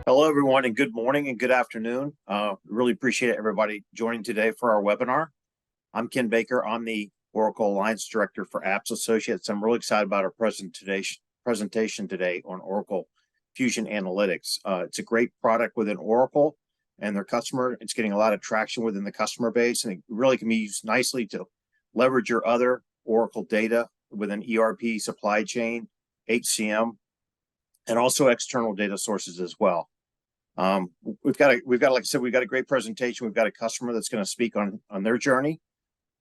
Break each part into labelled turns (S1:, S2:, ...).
S1: Hello, everyone, and good morning and good afternoon. Really appreciate everybody joining today for our webinar. I'm Ken Baker. I'm the Oracle Alliance Director for Apps Associates. I'm really excited about our presentation today on Oracle Fusion Analytics. It's a great product within Oracle and their customer. It's getting a lot of traction within the customer base, and it really can be used nicely to leverage your other Oracle data within ERP, supply chain, HCM, and also external data sources as well. We've got, like I said, we've got a great presentation. We've got a customer that's going to speak on their journey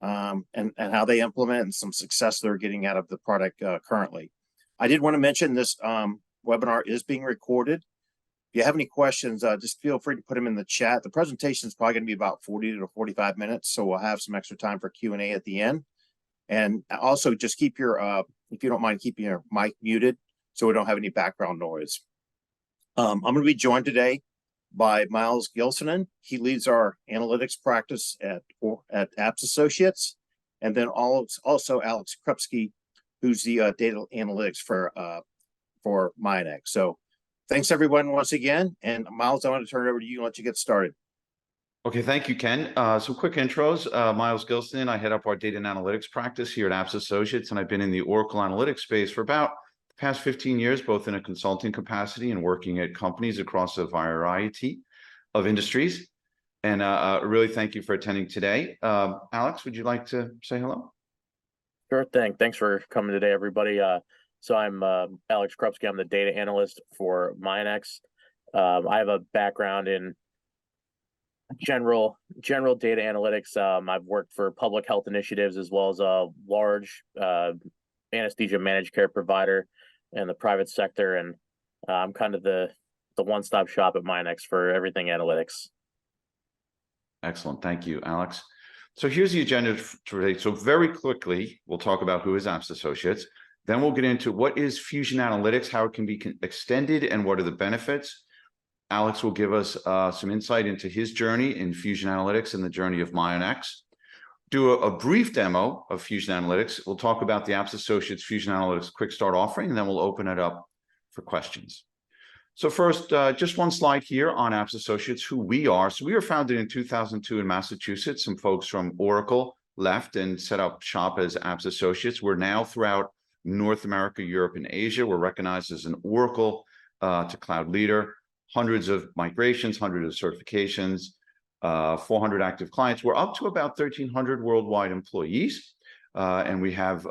S1: and how they implement and some success they're getting out of the product currently. I did want to mention this webinar is being recorded. If you have any questions, just feel free to put them in the chat. The presentation is probably going to be about 40 to 45 minutes, so we'll have some extra time for Q&A at the end. And also just keep your, if you don't mind, keeping your mic muted so we don't have any background noise. I'm going to be joined today by Miles Gilsonen. He leads our analytics practice at Apps Associates, and then also Alex Krupski, who's the data analytics for Myonex. So thanks everyone once again, and Miles, I want to turn it over to you and let you get started.
S2: Okay, thank you, Ken. Some quick intros. Miles Gilsonen, I head up our data and analytics practice here at Apps Associates, and I've been in the Oracle analytics space for about past 15 years, both in a consulting capacity and working at companies across a variety of industries. And really thank you for attending today. Alex, would you like to say hello?
S3: Sure thing. Thanks for coming today, everybody. So I'm Alex Krupski. I'm the data analyst for Myonex. I have a background in general data analytics. I've worked for public health initiatives as well as a large anesthesia managed care provider in the private sector, and I'm kind of the one-stop shop at Myonex for everything analytics.
S2: Excellent, thank you, Alex. So here's the agenda for today. So very quickly, we'll talk about who is Apps Associates. Then we'll get into what is Fusion Analytics, how it can be extended, and what are the benefits. Alex will give us some insight into his journey in Fusion Analytics and the journey of Myonex. Do a brief demo of Fusion Analytics. We'll talk about the Apps Associates Fusion Analytics Quick Start offering, and then we'll open it up for questions. So first, just one slide here on Apps Associates, who we are. So we were founded in 2002 in Massachusetts. Some folks from Oracle left and set up shop as Apps Associates. We're now throughout North America, Europe, and Asia. We're recognized as an Oracle to cloud leader, hundreds of migrations, hundreds of certifications, 400 active clients. We're up to about 1,300 worldwide employees, and we have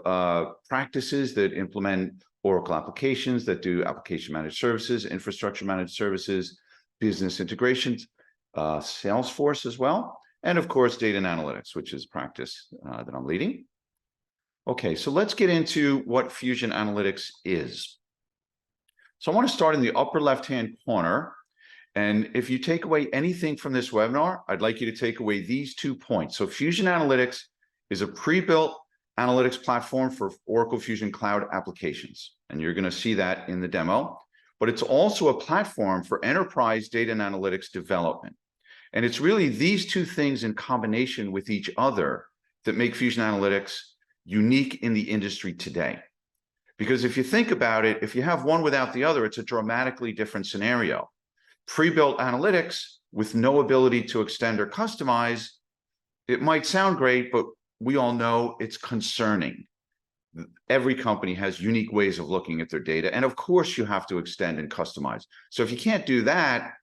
S2: practices that implement Oracle applications, that do application managed services, infrastructure managed services, business integrations, Salesforce as well, and of course, data and analytics, which is practice that I'm leading. Okay, so let's get into what Fusion Analytics is. So I want to start in the upper left-hand corner. And if you take away anything from this webinar, I'd like you to take away these 2 points. So Fusion Analytics is a pre-built analytics platform for Oracle Fusion Cloud applications. And you're going to see that in the demo. But it's also a platform for enterprise data and analytics development. And it's really these 2 things in combination with each other that make Fusion Analytics unique in the industry today. Because if you think about it, if you have one without the other, it's a dramatically different scenario. Pre-built analytics with no ability to extend or customize, it might sound great, but we all know it's concerning. Every company has unique ways of looking at their data, and of course you have to extend and customize. So if you can't do that,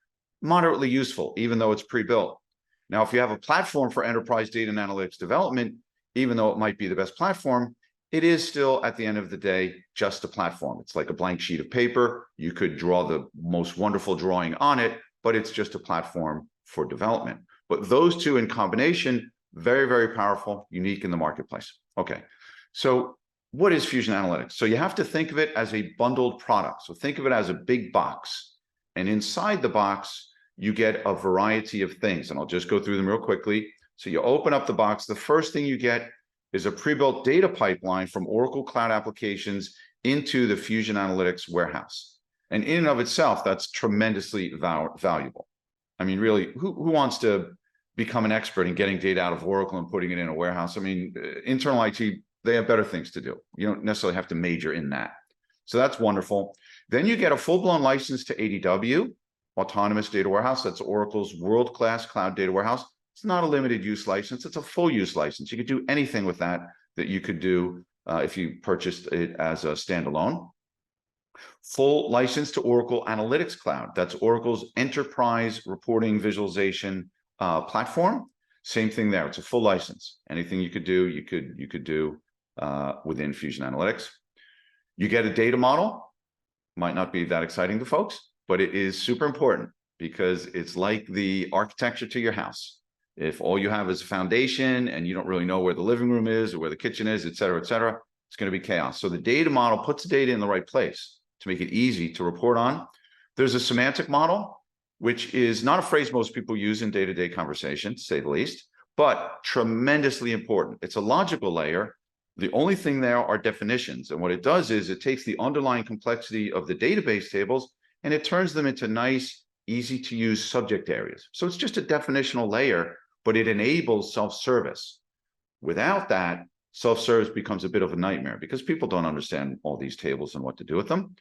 S2: moderately useful, even though it's pre-built. Now, if you have a platform for enterprise data and analytics development, even though it might be the best platform, it is still, at the end of the day, just a platform. It's like a blank sheet of paper. You could draw the most wonderful drawing on it, but it's just a platform for development. But those 2 in combination, very, very powerful, unique in the marketplace. Okay, so what is Fusion Analytics? So you have to think of it as a bundled product. So think of it as a big box. And inside the box, you get a variety of things. And I'll just go through them real quickly. So you open up the box. The first thing you get is a pre-built data pipeline from Oracle Cloud Applications into the Fusion Analytics warehouse. And in and of itself, that's tremendously valuable. I mean, really, who wants to become an expert in getting data out of Oracle and putting it in a warehouse? I mean, internal IT, they have better things to do. You don't necessarily have to major in that. So that's wonderful. Then you get a full-blown license to ADW. Autonomous Data Warehouse. That's Oracle's world-class cloud data warehouse. It's not a limited use license. It's a full use license. You could do anything with that you could do if you purchased it as a standalone. Full license to Oracle Analytics Cloud. That's Oracle's enterprise reporting visualization platform. Same thing there. It's a full license. Anything you could do, you could do within Fusion Analytics. You get a data model. Might not be that exciting to folks, but it is super important because it's like the architecture to your house. If all you have is a foundation and you don't really know where the living room is or where the kitchen is, et cetera, it's going to be chaos. So the data model puts the data in the right place to make it easy to report on. There's a semantic model, which is not a phrase most people use in day-to-day conversation, to say the least, but tremendously important. It's a logical layer. The only thing there are definitions. And what it does is it takes the underlying complexity of the database tables and it turns them into nice, easy to use subject areas. So it's just a definitional layer, but it enables self-service. Without that, self-service becomes a bit of a nightmare because people don't understand all these tables and what to do with them.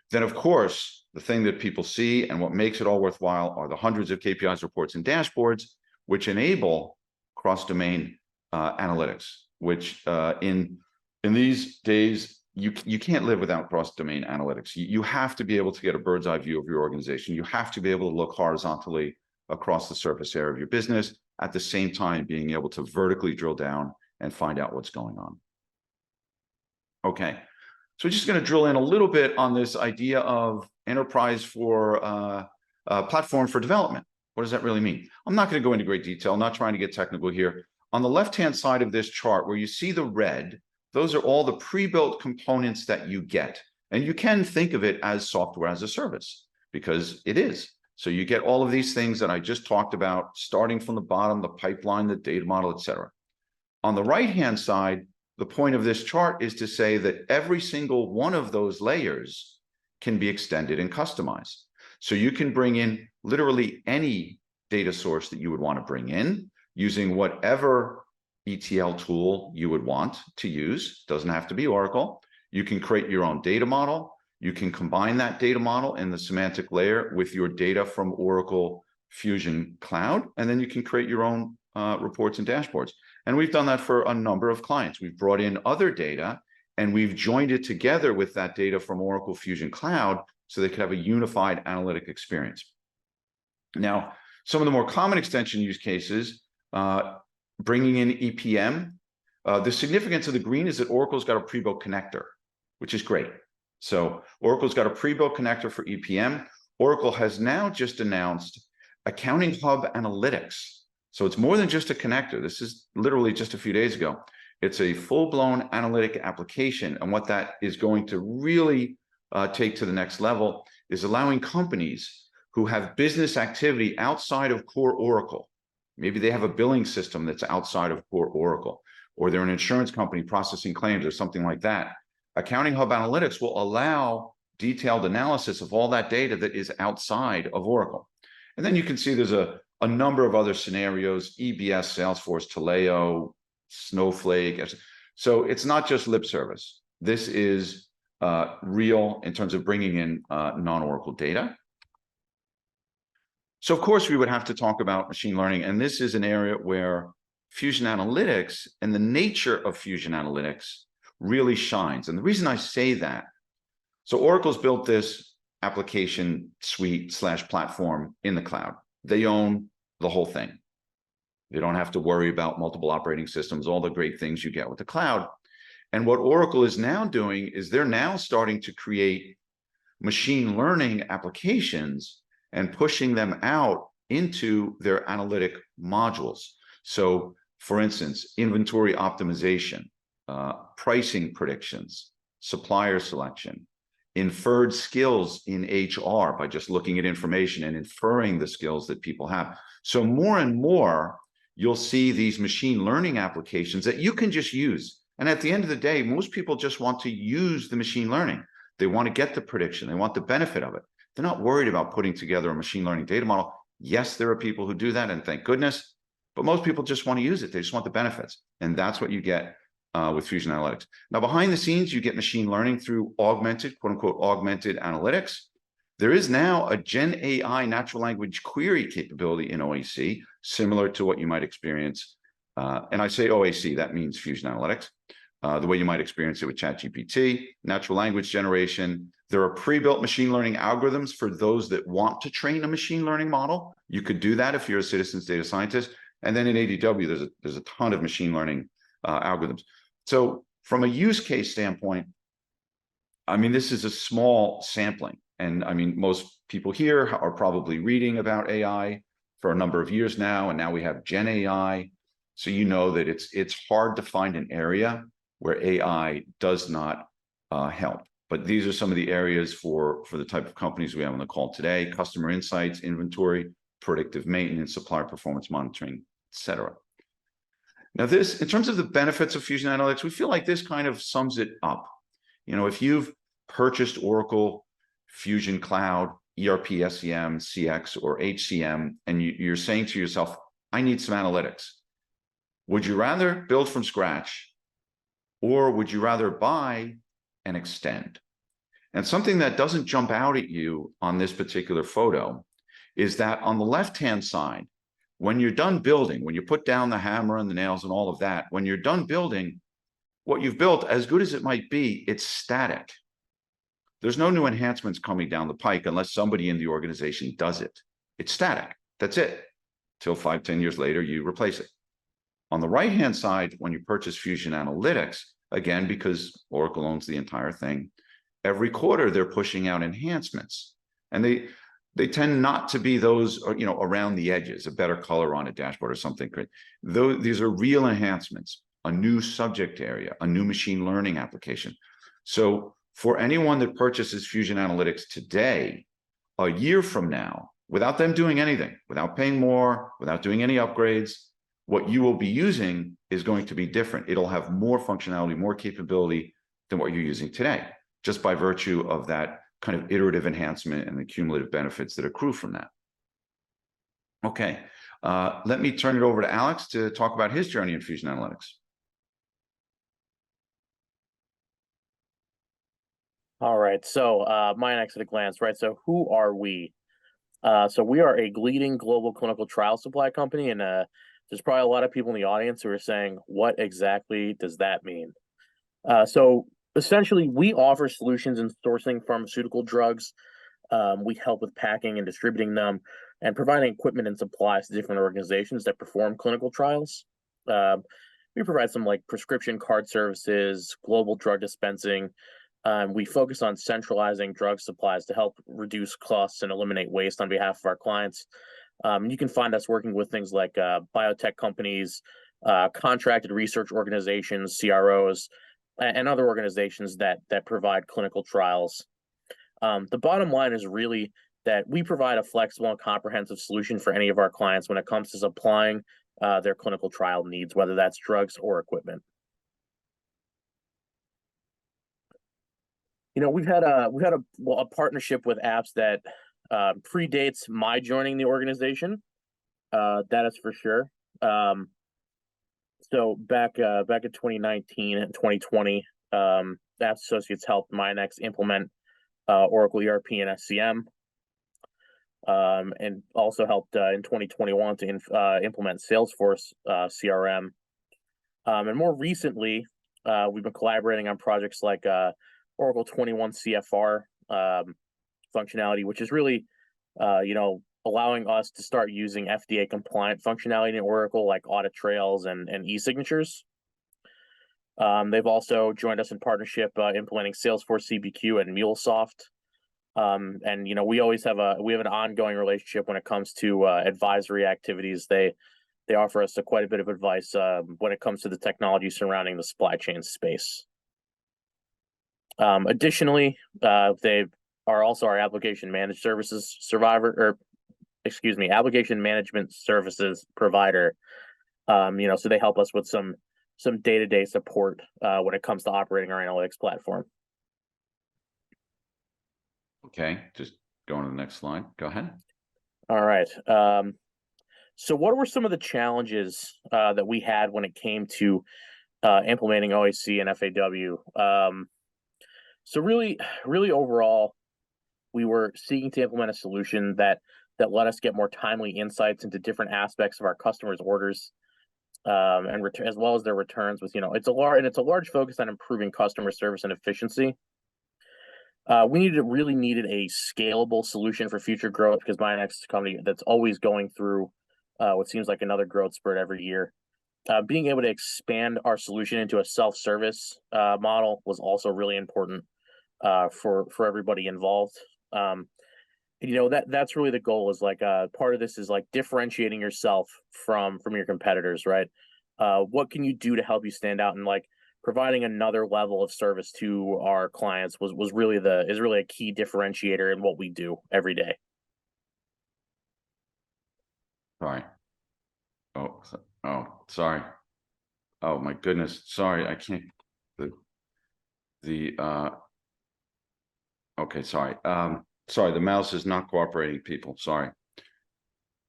S2: Then, of course, the thing that people see and what makes it all worthwhile are the hundreds of KPIs, reports, and dashboards, which enable cross-domain analytics, which in these days, you can't live without cross-domain analytics. You have to be able to get a bird's eye view of your organization. You have to be able to look horizontally across the surface area of your business, at the same time being able to vertically drill down and find out what's going on. Okay, so we're just going to drill in a little bit on this idea of enterprise for platform for development. What does that really mean? I'm not going to go into great detail. I'm not trying to get technical here. On the left-hand side of this chart, where you see the red, those are all the pre-built components that you get. And you can think of it as software as a service, because it is. So you get all of these things that I just talked about, starting from the bottom, the pipeline, the data model, et cetera. On the right-hand side, the point of this chart is to say that every single one of those layers can be extended and customized. So you can bring in literally any data source that you would want to bring in using whatever ETL tool you would want to use. Doesn't have to be Oracle. You can create your own data model. You can combine that data model in the semantic layer with your data from Oracle Fusion Cloud, and then you can create your own reports and dashboards. And we've done that for a number of clients. We've brought in other data and we've joined it together with that data from Oracle Fusion Cloud so they could have a unified analytic experience. Now, some of the more common extension use cases, bringing in EPM. The significance of the green is that Oracle's got a pre-built connector, which is great. So Oracle's got a pre-built connector for EPM. Oracle has now just announced Accounting Hub Analytics. So it's more than just a connector. This is literally just a few days ago. It's a full-blown analytic application. And what that is going to really take to the next level is allowing companies who have business activity outside of core Oracle. Maybe they have a billing system that's outside of core Oracle, or they're an insurance company processing claims or something like that. Accounting Hub Analytics will allow detailed analysis of all that data that is outside of Oracle. And then you can see there's a number of other scenarios, EBS, Salesforce, Taleo, Snowflake. So it's not just lip service. This is real in terms of bringing in non-Oracle data. So of course we would have to talk about machine learning, and this is an area where Fusion Analytics and the nature of Fusion Analytics really shines. And the reason I say that, so Oracle's built this application suite / platform in the cloud. They own the whole thing. They don't have to worry about multiple operating systems, all the great things you get with the cloud. And what Oracle is now doing is they're now starting to create machine learning applications and pushing them out into their analytic modules. So for instance, inventory optimization, pricing predictions, supplier selection, inferred skills in HR by just looking at information and inferring the skills that people have. So more and more, you'll see these machine learning applications that you can just use. And at the end of the day, most people just want to use the machine learning. They want to get the prediction. They want the benefit of it. They're not worried about putting together a machine learning data model. Yes, there are people who do that, and thank goodness, but most people just want to use it. They just want the benefits. And that's what you get with Fusion Analytics. Now, behind the scenes, you get machine learning through augmented, quote unquote, augmented analytics. There is now a Gen AI natural language query capability in OAC, similar to what you might experience. And I say OAC, that means Fusion Analytics, the way you might experience it with ChatGPT, natural language generation. There are pre-built machine learning algorithms for those that want to train a machine learning model. You could do that if you're a citizens data scientist. And then in ADW, there's a ton of machine learning algorithms. So from a use case standpoint, I mean, this is a small sampling. And I mean, most people here are probably reading about AI for a number of years now, and now we have Gen AI. So you know that it's hard to find an area where AI does not help. But these are some of the areas for the type of companies we have on the call today: customer insights, inventory, predictive maintenance, supplier performance monitoring, etc. Now this, in terms of the benefits of Fusion Analytics, we feel like this kind of sums it up. You know, if you've purchased Oracle Fusion Cloud, ERP, SCM, CX, or HCM, and you're saying to yourself, I need some analytics. Would you rather build from scratch, or would you rather buy and extend? And something that doesn't jump out at you on this particular photo is that on the left-hand side, when you're done building, when you put down the hammer and the nails and all of that, when you're done building, what you've built, as good as it might be, it's static. There's no new enhancements coming down the pike unless somebody in the organization does it. It's static. That's it. Till 5, 10 years later, you replace it. On the right-hand side, when you purchase Fusion Analytics, again, because Oracle owns the entire thing, every quarter they're pushing out enhancements. And they tend not to be those, you know, around the edges, a better color on a dashboard or something. These are real enhancements, a new subject area, a new machine learning application. So for anyone that purchases Fusion Analytics today, a year from now, without them doing anything, without paying more, without doing any upgrades, what you will be using is going to be different. It'll have more functionality, more capability than what you're using today, just by virtue of that kind of iterative enhancement and the cumulative benefits that accrue from that. Okay, let me turn it over to Alex to talk about his journey in Fusion Analytics.
S3: All right, so Myonex at a glance, right? So who are we? So we are a leading global clinical trial supply company, and there's probably a lot of people in the audience who are saying, what exactly does that mean? So essentially, we offer solutions in sourcing pharmaceutical drugs. We help with packing and distributing them, and providing equipment and supplies to different organizations that perform clinical trials. We provide some like prescription card services, global drug dispensing. We focus on centralizing drug supplies to help reduce costs and eliminate waste on behalf of our clients. You can find us working with things like biotech companies, contracted research organizations, CROs, and other organizations that provide clinical trials. The bottom line is really that we provide a flexible and comprehensive solution for any of our clients when it comes to supplying their clinical trial needs, whether that's drugs or equipment. You know, we've had a partnership with apps that predates my joining the organization. That is for sure. So back in 2019 and 2020, Apps Associates helped Myonex implement Oracle ERP and SCM, and also helped in 2021 to implement Salesforce CRM. And more recently, we've been collaborating on projects like Oracle 21 CFR functionality, which is really, allowing us to start using FDA compliant functionality in Oracle, like audit trails and e-signatures. They've also joined us in partnership implementing Salesforce CPQ and MuleSoft. And we always have an ongoing relationship when it comes to advisory activities. They offer us quite a bit of advice when it comes to the technology surrounding the supply chain space. Additionally, they are also our application management services provider. So they help us with some day-to-day support when it comes to operating our analytics platform.
S2: Okay, just going to the next slide. Go ahead.
S3: All right. So what were some of the challenges that we had when it came to implementing OAC and FAW? So really overall, we were seeking to implement a solution that let us get more timely insights into different aspects of our customers' orders, and as well as their returns. With it's a large focus on improving customer service and efficiency. We really needed a scalable solution for future growth, because Bionex is a company that's always going through what seems like another growth spurt every year. Being able to expand our solution into a self-service model was also really important for everybody involved. That's really the goal. Is like part of this is like differentiating yourself from your competitors, right? What can you do to help you stand out, and like providing another level of service to our clients is really a key differentiator in what we do every day.
S2: Sorry. Oh, sorry. Oh my goodness. Sorry, I can't. Okay, sorry. Sorry, the mouse is not cooperating, people. Sorry.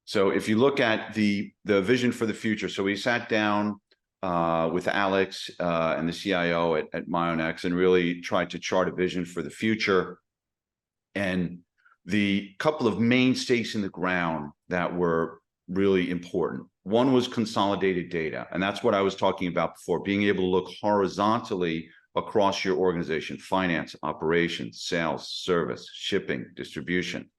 S2: So if you look at the vision for the future, so we sat down with Alex and the CIO at Myonex and really tried to chart a vision for the future. And the couple of main stakes in the ground that were really important. One was consolidated data, and that's what I was talking about before, being able to look horizontally across your organization: finance, operations, sales, service, shipping, distribution.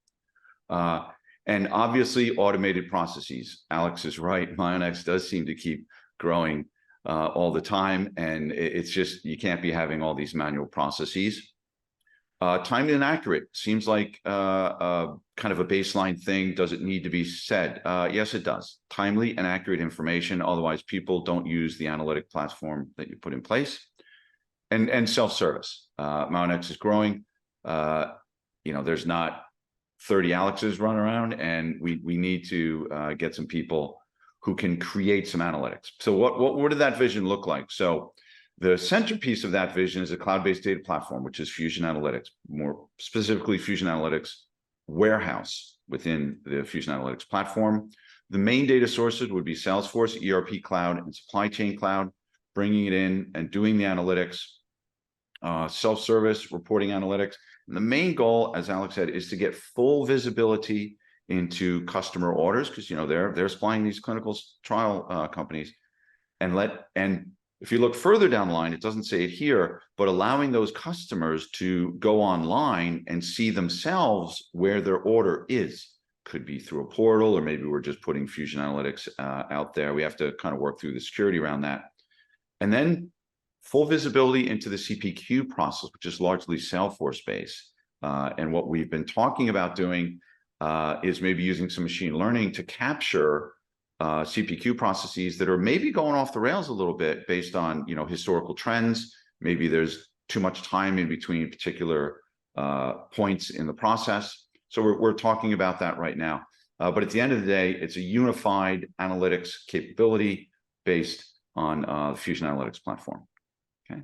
S2: And obviously automated processes. Alex is right. Myonex does seem to keep growing all the time. And it's just, you can't be having all these manual processes. Timely and accurate seems like kind of a baseline thing. Does it need to be said? Yes, it does. Timely and accurate information. Otherwise, people don't use the analytic platform that you put in place. And self-service. Myonex is growing. There's not 30 Alexes run around, and we need to get some people who can create some analytics. So what did that vision look like? So the centerpiece of that vision is a cloud-based data platform, which is Fusion Analytics, more specifically Fusion Analytics warehouse within the Fusion Analytics platform. The main data sources would be Salesforce, ERP Cloud, and Supply Chain Cloud, bringing it in and doing the analytics, self-service, reporting analytics. And the main goal, as Alex said, is to get full visibility into customer orders, because they're supplying these clinical trial companies, and if you look further down the line, it doesn't say it here, but allowing those customers to go online and see themselves where their order is. Could be through a portal, or maybe we're just putting Fusion Analytics out there. We have to kind of work through the security around that. And then full visibility into the CPQ process, which is largely Salesforce based. And what we've been talking about doing is maybe using some machine learning to capture CPQ processes that are maybe going off the rails a little bit based on historical trends. Maybe there's too much time in between particular points in the process. So we're talking about that right now. But at the end of the day, it's a unified analytics capability based on the Fusion Analytics platform. Okay.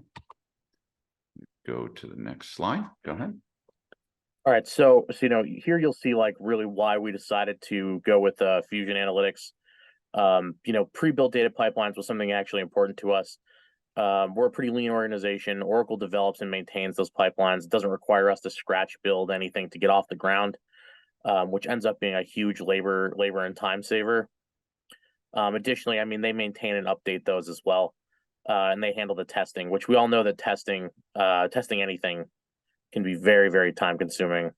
S2: Go to the next slide. Go ahead.
S3: All right, so here you'll see like really why we decided to go with Fusion Analytics. Pre-built data pipelines was something actually important to us. We're a pretty lean organization. Oracle develops and maintains those pipelines. It doesn't require us to scratch build anything to get off the ground, which ends up being a huge labor and time saver. Additionally, they maintain and update those as well, and they handle the testing, which we all know that testing anything can be very, very time consuming.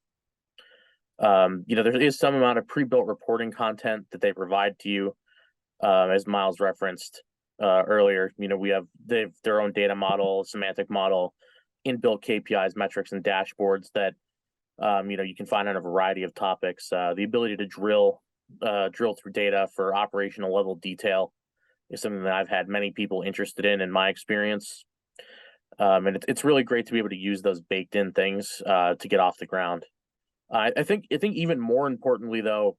S3: There is some amount of pre-built reporting content that they provide to you. As Miles referenced earlier, they have their own data model, semantic model, inbuilt KPIs, metrics, and dashboards that you can find on a variety of topics. The ability to drill through data for operational level detail is something that I've had many people interested in my experience. And it's really great to be able to use those baked in things to get off the ground. I think even more importantly though,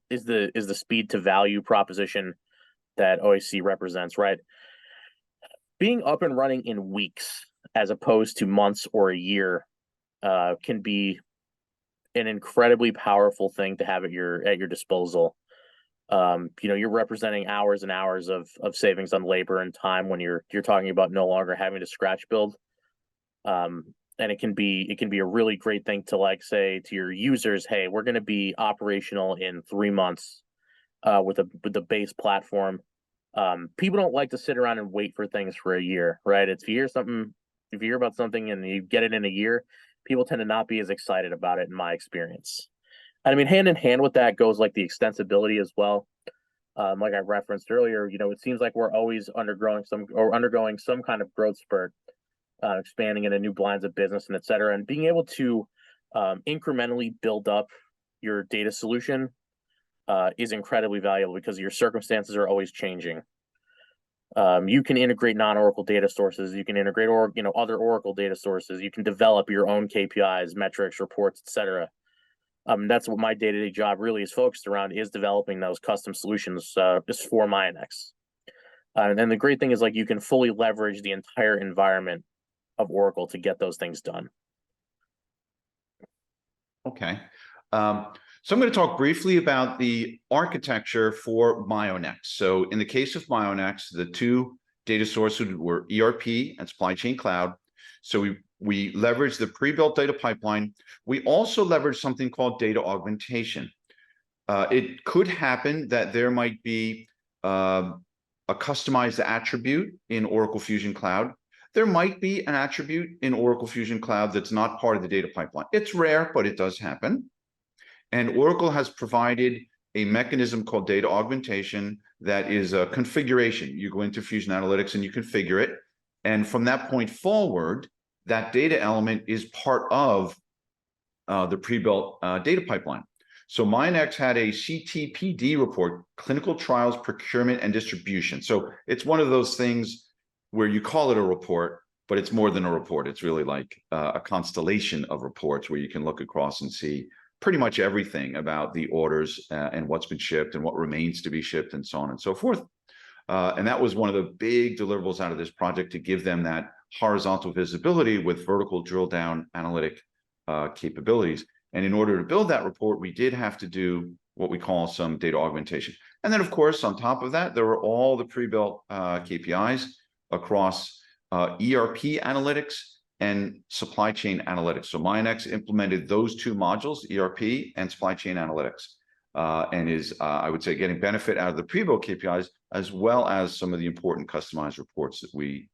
S3: is the speed to value proposition that OAC represents, right? Being up and running in weeks as opposed to months or a year can be an incredibly powerful thing to have at your disposal. You're representing hours and hours of savings on labor and time when you're talking about no longer having to scratch build. And it can be a really great thing to like say to your users, hey, we're going to be operational in 3 months with the base platform. People don't like to sit around and wait for things for a year, right? If you hear about something and you get it in a year, people tend to not be as excited about it in my experience. And I mean, hand in hand with that goes like the extensibility as well. Like I referenced earlier, it seems like we're always undergoing some kind of growth spurt, expanding into new lines of business and et cetera, and being able to incrementally build up your data solution is incredibly valuable because your circumstances are always changing. You can integrate non-Oracle data sources. You can integrate other Oracle data sources. You can develop your own KPIs, metrics, reports, etc. That's what my day-to-day job really is focused around, is developing those custom solutions just for Myonex. And then the great thing is like you can fully leverage the entire environment of Oracle to get those things done.
S2: Okay. So I'm going to talk briefly about the architecture for Myonex. So in the case of Myonex, the two data sources were ERP and supply chain cloud. So we leveraged the pre-built data pipeline. We also leveraged something called data augmentation. It could happen that there might be a customized attribute in Oracle Fusion Cloud. There might be an attribute in Oracle Fusion Cloud that's not part of the data pipeline. It's rare, but it does happen. And Oracle has provided a mechanism called data augmentation that is a configuration. You go into Fusion Analytics and you configure it. And from that point forward, that data element is part of the pre-built data pipeline. So Myonex had a CTPD report, Clinical Trials Procurement and Distribution. So it's one of those things where you call it a report, but it's more than a report. It's really like a constellation of reports where you can look across and see pretty much everything about the orders and what's been shipped and what remains to be shipped and so on and so forth. And that was one of the big deliverables out of this project, to give them that horizontal visibility with vertical drill down analytic capabilities. And in order to build that report, we did have to do what we call some data augmentation. And then, of course, on top of that, there were all the pre-built KPIs across ERP analytics and supply chain analytics. So Myonex implemented those two modules, ERP and supply chain analytics, and is, I would say, getting benefit out of the pre-built KPIs, as well as some of the important customized reports that we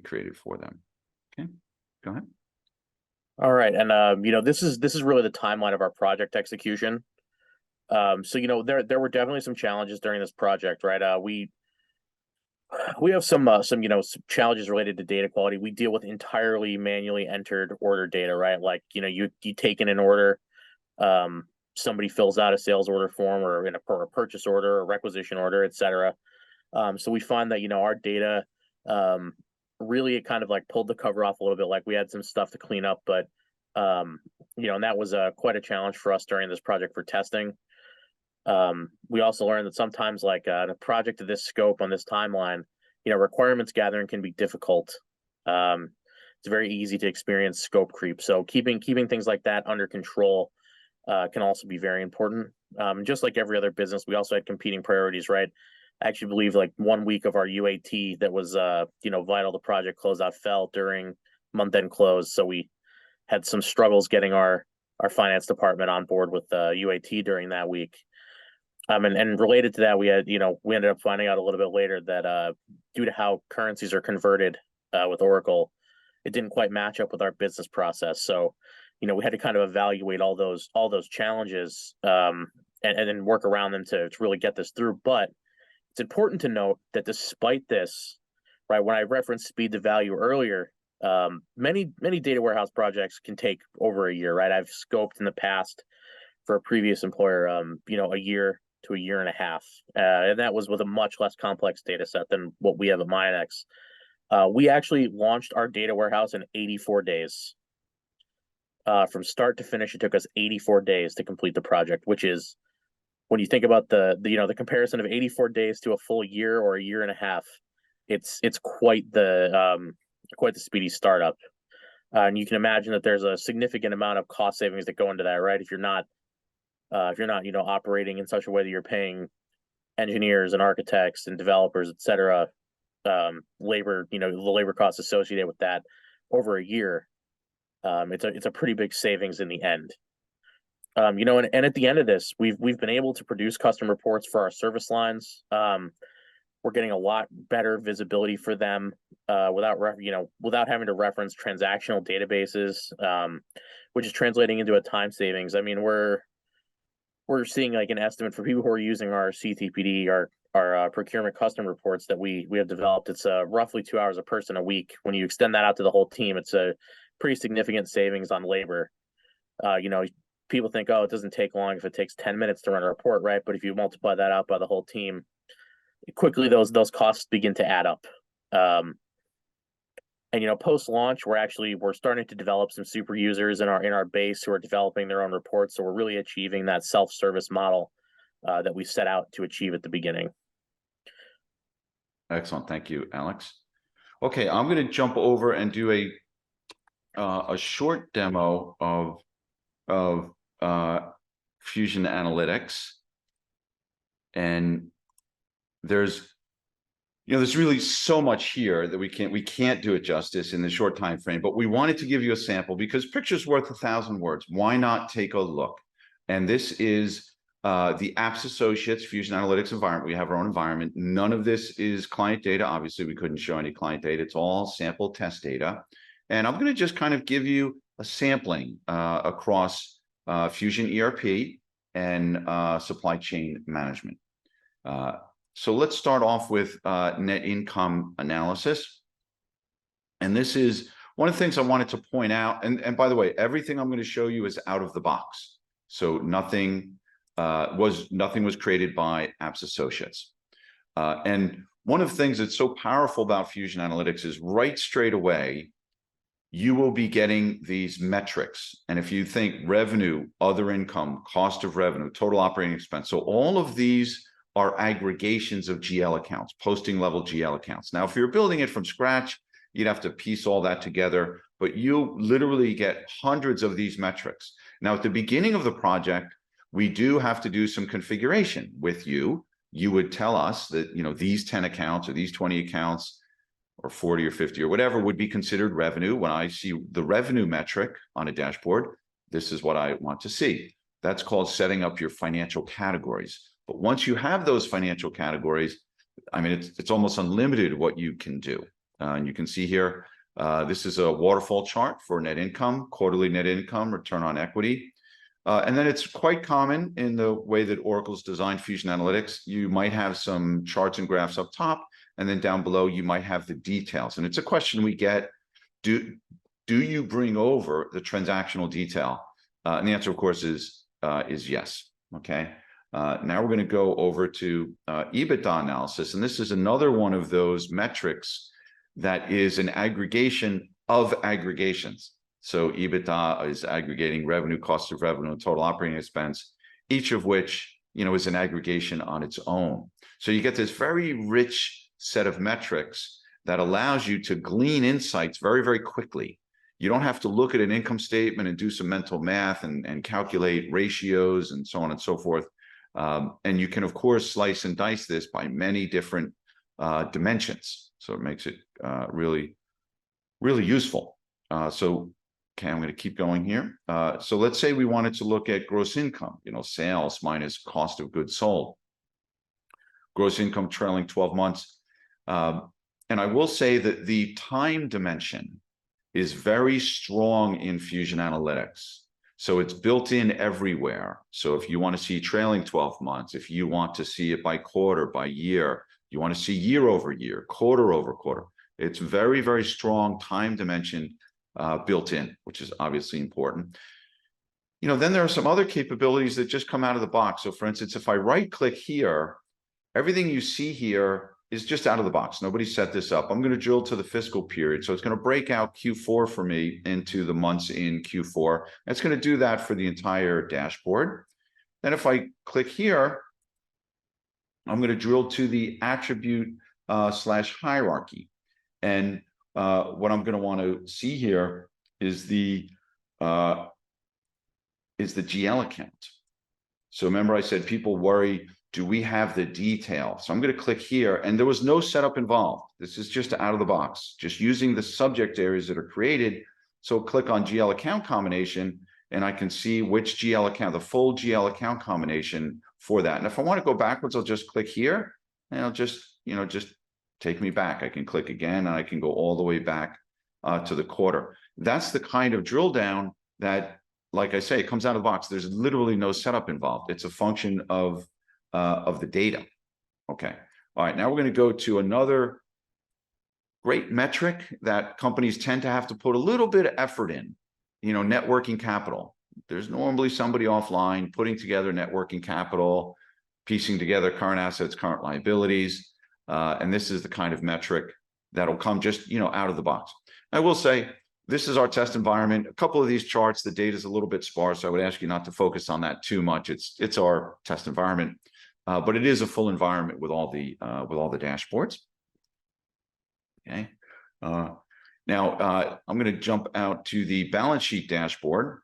S2: created for them. Okay, go ahead.
S3: All right, and this is really the timeline of our project execution. So there were definitely some challenges during this project, right? We have some challenges related to data quality. We deal with entirely manually entered order data, right? Like you take in an order, somebody fills out a sales order form or a purchase order or requisition order, etc. So we find that our data really, it kind of like pulled the cover off a little bit. Like we had some stuff to clean up, but and that was quite a challenge for us during this project for testing. We also learned that sometimes, like a project of this scope on this timeline, requirements gathering can be difficult. It's very easy to experience scope creep. So keeping things like that under control can also be very important. Just like every other business, we also had competing priorities, right? I actually believe like 1 week of our UAT that was vital to project closeout fell during month-end close. So we had some struggles getting our finance department on board with UAT during that week. And related to that, we ended up finding out a little bit later that due to how currencies are converted with Oracle, it didn't quite match up with our business process. So, we had to kind of evaluate all those challenges and then work around them to really get this through. But it's important to note that despite this, right, when I referenced speed to value earlier, many data warehouse projects can take over a year, right? I've scoped in the past for a previous employer, a year to a year and a half. And that was with a much less complex data set than what we have at Myonex. We actually launched our data warehouse in 84 days. From start to finish, it took us 84 days to complete the project, which is, when you think about the comparison of 84 days to a full year or a year and a half, it's quite the speedy startup. And you can imagine that there's a significant amount of cost savings that go into that, right? If you're not operating in such a way that you're paying engineers and architects and developers, et cetera, labor, the labor costs associated with that over a year, It's a pretty big savings in the end. And at the end of this, we've been able to produce custom reports for our service lines. We're getting a lot better visibility for them without having to reference transactional databases, which is translating into a time savings. I mean, we're seeing like an estimate for people who are using our CTPD, our procurement custom reports that we have developed. It's roughly 2 hours a person a week. When you extend that out to the whole team, it's a pretty significant savings on labor. People think, oh, it doesn't take long if it takes 10 minutes to run a report, right? But if you multiply that out by the whole team, quickly those costs begin to add up. Post launch, we're starting to develop some super users in our base who are developing their own reports. So we're really achieving that self-service model that we set out to achieve at the beginning.
S2: Excellent. Thank you, Alex. Okay, I'm going to jump over and do a short demo of Fusion Analytics. And there's really so much here that we can't do it justice in the short time frame, but we wanted to give you a sample because picture's worth 1,000 words. Why not take a look? And this is the Apps Associates Fusion Analytics environment. We have our own environment. None of this is client data. Obviously, we couldn't show any client data. It's all sample test data. And I'm going to just kind of give you a sampling across Fusion ERP and supply chain management. So let's start off with net income analysis. And this is one of the things I wanted to point out. And by the way, everything I'm going to show you is out of the box. So nothing was created by Apps Associates. And one of the things that's so powerful about Fusion Analytics is right straight away, you will be getting these metrics. And if you think revenue, other income, cost of revenue, total operating expense. So all of these are aggregations of GL accounts, posting level GL accounts. Now, if you're building it from scratch, you'd have to piece all that together, but you literally get hundreds of these metrics. Now, at the beginning of the project, we do have to do some configuration with you. You would tell us that, these 10 accounts or these 20 accounts or 40 or 50 or whatever would be considered revenue. When I see the revenue metric on a dashboard, this is what I want to see. That's called setting up your financial categories. But once you have those financial categories, I mean, it's almost unlimited what you can do. And you can see here, this is a waterfall chart for net income, quarterly net income, return on equity. And then it's quite common in the way that Oracle's designed Fusion Analytics. You might have some charts and graphs up top, and then down below, you might have the details. And it's a question we get, do you bring over the transactional detail? And the answer, of course, is yes. Okay. Now we're going to go over to EBITDA analysis. And this is another one of those metrics that is an aggregation of aggregations. So EBITDA is aggregating revenue, cost of revenue, and total operating expense, each of which, is an aggregation on its own. So you get this very rich set of metrics that allows you to glean insights very, very quickly. You don't have to look at an income statement and do some mental math and calculate ratios and so on and so forth. And you can, of course, slice and dice this by many different dimensions. So it makes it really, really useful. Okay, I'm going to keep going here. So let's say we wanted to look at gross income, sales minus cost of goods sold. Gross income trailing 12 months. And I will say that the time dimension is very strong in Fusion Analytics. So it's built in everywhere. So if you want to see trailing 12 months, if you want to see it by quarter, by year, you want to see year over year, quarter over quarter, it's very, very strong time dimension built in, which is obviously important. Then there are some other capabilities that just come out of the box. So for instance, if I right click here, everything you see here is just out of the box. Nobody set this up. I'm going to drill to the fiscal period. So it's going to break out Q4 for me into the months in Q4. It's going to do that for the entire dashboard. Then if I click here, I'm going to drill to the attribute slash hierarchy. And what I'm going to want to see here is the GL account. So remember I said people worry, do we have the detail? So I'm going to click here, and there was no setup involved. This is just out of the box, just using the subject areas that are created. So click on GL account combination, and I can see which GL account, the full GL account combination for that. And if I want to go backwards, I'll just click here, and it'll just, just take me back. I can click again, and I can go all the way back to the quarter. That's the kind of drill down that, like I say, it comes out of the box. There's literally no setup involved. It's a function of the data. Okay. All right. Now we're going to go to another great metric that companies tend to have to put a little bit of effort in, net working capital. There's normally somebody offline putting together net working capital, piecing together current assets, current liabilities. And this is the kind of metric that'll come just, out of the box. I will say, this is our test environment. A couple of these charts, the data is a little bit sparse. I would ask you not to focus on that too much. It's our test environment, but it is a full environment with all the dashboards. Okay. Now I'm going to jump out to the balance sheet dashboard.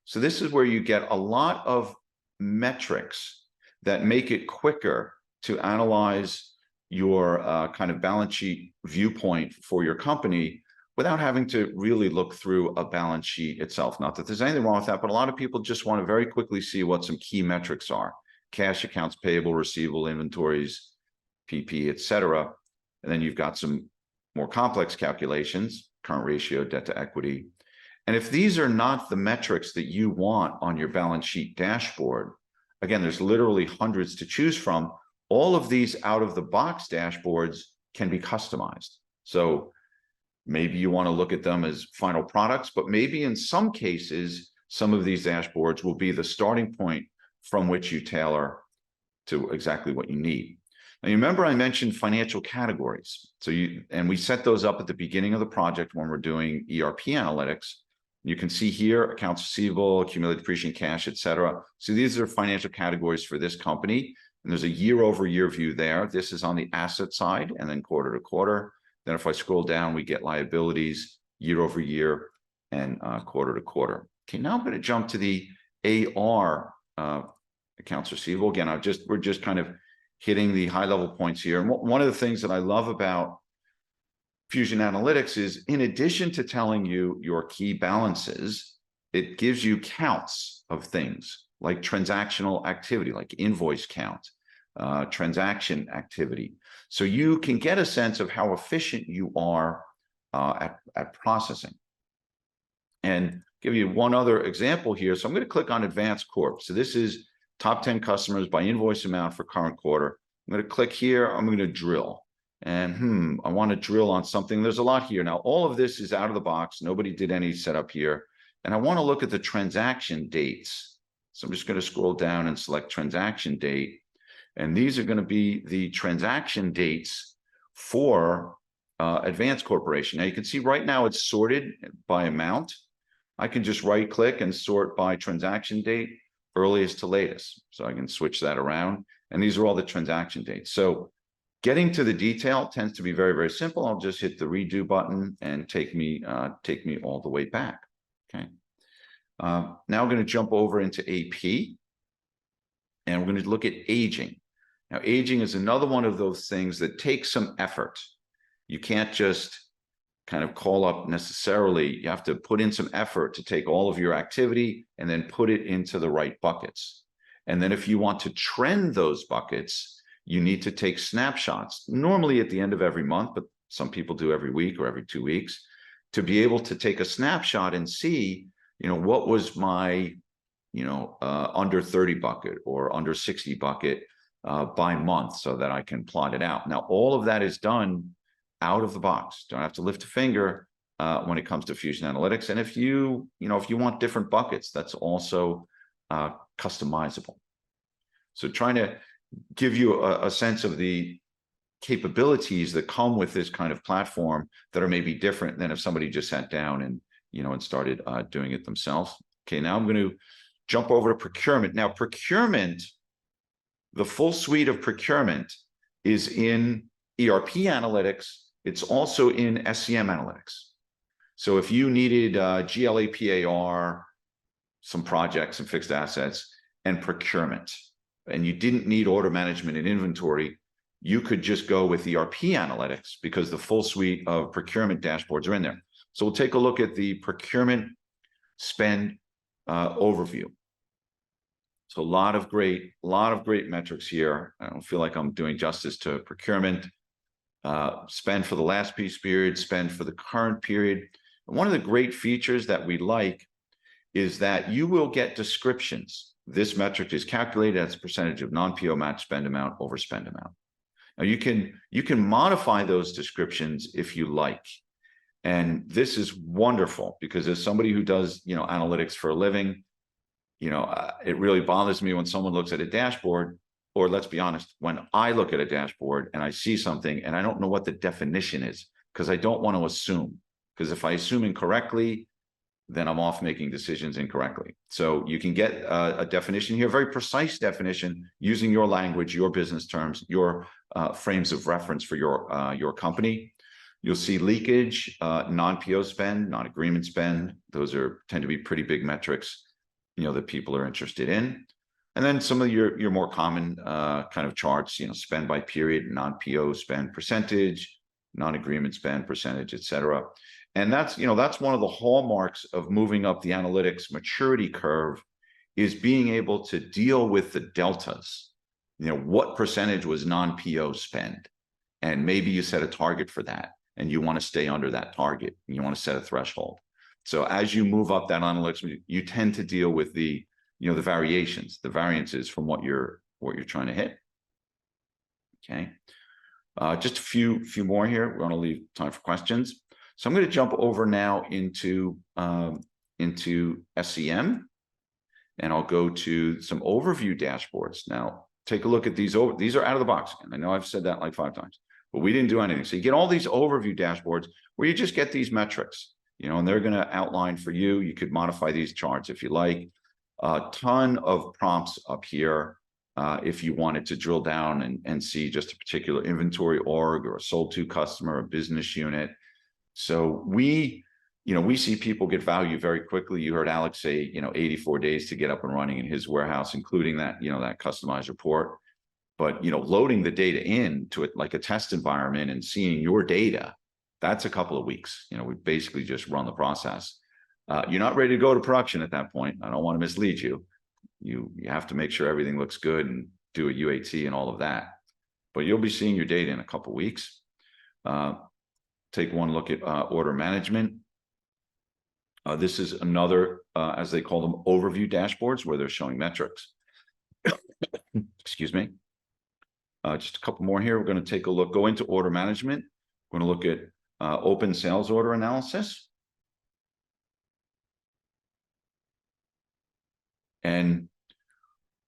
S2: So this is where you get a lot of metrics that make it quicker to analyze your kind of balance sheet viewpoint for your company without having to really look through a balance sheet itself. Not that there's anything wrong with that, but a lot of people just want to very quickly see what some key metrics are: cash, accounts payable, receivable, inventories, PP, etc. And then you've got some more complex calculations, current ratio, debt to equity. And if these are not the metrics that you want on your balance sheet dashboard, again, there's literally hundreds to choose from. All of these out-of-the-box dashboards can be customized. So maybe you want to look at them as final products, but maybe in some cases, some of these dashboards will be the starting point from which you tailor to exactly what you need. Now, you remember I mentioned financial categories. So we set those up at the beginning of the project when we're doing ERP analytics. You can see here, accounts receivable, accumulated depreciation, cash, etc. So these are financial categories for this company. And there's a year-over-year view there. This is on the asset side, and then quarter to quarter. Then if I scroll down, we get liabilities, year-over-year, and quarter to quarter. Okay, now I'm going to jump to the AR accounts receivable. Again, we're just kind of hitting the high-level points here. And one of the things that I love about Fusion Analytics is, in addition to telling you your key balances, it gives you counts of things like transactional activity, like invoice count, transaction activity. So you can get a sense of how efficient you are at processing. And give you one other example here. So I'm going to click on Advanced Corp. So this is top 10 customers by invoice amount for current quarter. I'm going to click here. I'm going to drill. And I want to drill on something. There's a lot here. Now, all of this is out of the box. Nobody did any setup here. And I want to look at the transaction dates. So I'm just going to scroll down and select transaction date. And these are going to be the transaction dates for Advanced Corporation. Now you can see right now it's sorted by amount. I can just right click and sort by transaction date, earliest to latest. So I can switch that around. And these are all the transaction dates. So getting to the detail tends to be very, very simple. I'll just hit the redo button and take me all the way back. Okay. Now we're going to jump over into AP, and we're going to look at aging. Now, aging is another one of those things that takes some effort. You can't just kind of call up necessarily. You have to put in some effort to take all of your activity and then put it into the right buckets. And then if you want to trend those buckets, you need to take snapshots, normally at the end of every month, but some people do every week or every 2 weeks, to be able to take a snapshot and see, what was my, under 30 bucket or under 60 bucket by month, so that I can plot it out. Now, all of that is done out of the box. Don't have to lift a finger when it comes to Fusion Analytics. And if you want different buckets, that's also customizable. So trying to give you a sense of the capabilities that come with this kind of platform that are maybe different than if somebody just sat down and and started doing it themselves. Okay, now I'm going to jump over to procurement. Now, procurement, the full suite of procurement is in ERP analytics. It's also in SCM analytics. So if you needed GLAPAR, some projects and fixed assets, and procurement, and you didn't need order management and inventory, you could just go with ERP analytics because the full suite of procurement dashboards are in there. So we'll take a look at the procurement spend overview. So a lot of great metrics here. I don't feel like I'm doing justice to procurement. Spend for the last piece period, spend for the current period. And one of the great features that we like is that you will get descriptions. This metric is calculated as a percentage of non-PO match spend amount over spend amount. Now you can modify those descriptions if you like. And this is wonderful because as somebody who does, analytics for a living, it really bothers me when someone looks at a dashboard, or let's be honest, when I look at a dashboard and I see something and I don't know what the definition is, because I don't want to assume, because if I assume incorrectly, then I'm off making decisions incorrectly. So you can get a definition here, very precise definition using your language, your business terms, your frames of reference for your company. You'll see leakage, non-PO spend, non-agreement spend. Those tend to be pretty big metrics, that people are interested in. And then some of your more common kind of charts, spend by period, non-PO spend percentage, non-agreement spend percentage, et cetera. And that's one of the hallmarks of moving up the analytics maturity curve, is being able to deal with the deltas. What percentage was non-PO spend? And maybe you set a target for that and you want to stay under that target and you want to set a threshold. So as you move up that analytics, you tend to deal with the variances from what you're trying to hit. Okay. Just a few more here. We're going to leave time for questions. So I'm going to jump over now into SCM, and I'll go to some overview dashboards. Now, take a look at these. These are out of the box. And I know I've said that like 5 times, but we didn't do anything. So you get all these overview dashboards where you just get these metrics, and they're going to outline for you. You could modify these charts if you like. A ton of prompts up here if you wanted to drill down and see just a particular inventory org or a sold to customer, a business unit. So we see people get value very quickly. You heard Alex say, 84 days to get up and running in his warehouse, including that, that customized report. But, loading the data into it like a test environment and seeing your data, that's a couple of weeks. We basically just run the process. You're not ready to go to production at that point. I don't want to mislead you. You have to make sure everything looks good and do a UAT and all of that. But you'll be seeing your data in a couple of weeks. Take one look at order management. This is another, as they call them, overview dashboards where they're showing metrics. Excuse me. Just a couple more here. We're going to take a look, go into order management. We're going to look at open sales order analysis. And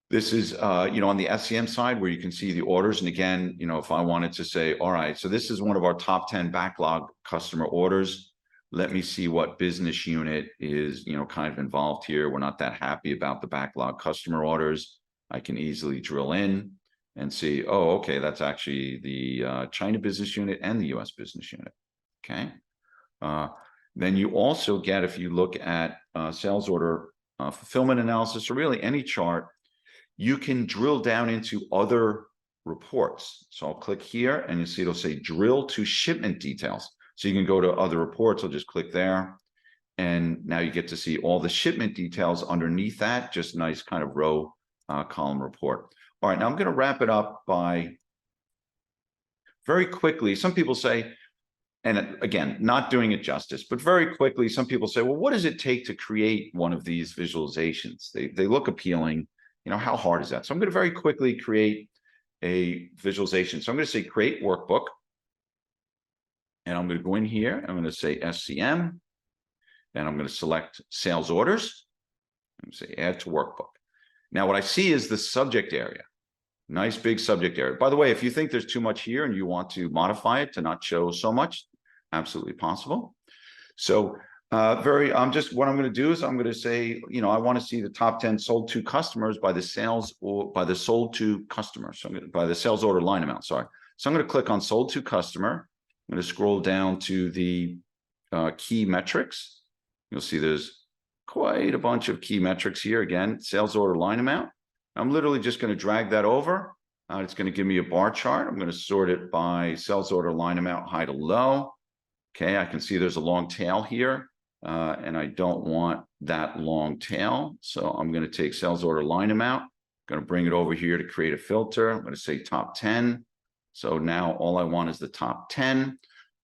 S2: this is, on the SCM side where you can see the orders. And again, if I wanted to say, all right, so this is one of our top 10 backlog customer orders. Let me see what business unit is, kind of involved here. We're not that happy about the backlog customer orders. I can easily drill in and see, oh, okay, that's actually the China business unit and the US business unit. Okay. Then you also get, if you look at sales order fulfillment analysis, or really any chart, you can drill down into other reports. So I'll click here and you see it'll say drill to shipment details. So you can go to other reports. I'll just click there. And now you get to see all the shipment details underneath that, just nice kind of row column report. All right, now I'm going to wrap it up by very quickly. Some people say, and again, not doing it justice, but very quickly, some people say, well, what does it take to create one of these visualizations? They look appealing. How hard is that? So I'm going to very quickly create a visualization. So I'm going to say create workbook. And I'm going to go in here. I'm going to say SCM. And I'm going to select sales orders. I'm going to say add to workbook. Now what I see is the subject area. Nice big subject area. By the way, if you think there's too much here and you want to modify it to not show so much, absolutely possible. So what I'm going to do is I'm going to say, I want to see the top 10 sold to customers by the sales or by the sold to customer. So by the sales order line amount, sorry. So I'm going to click on sold to customer. I'm going to scroll down to the key metrics. You'll see there's quite a bunch of key metrics here. Again, sales order line amount. I'm literally just going to drag that over. It's going to give me a bar chart. I'm going to sort it by sales order line amount, high to low. Okay, I can see there's a long tail here, and I don't want that long tail. So I'm going to take sales order line amount, going to bring it over here to create a filter. I'm going to say top 10. So now all I want is the top 10.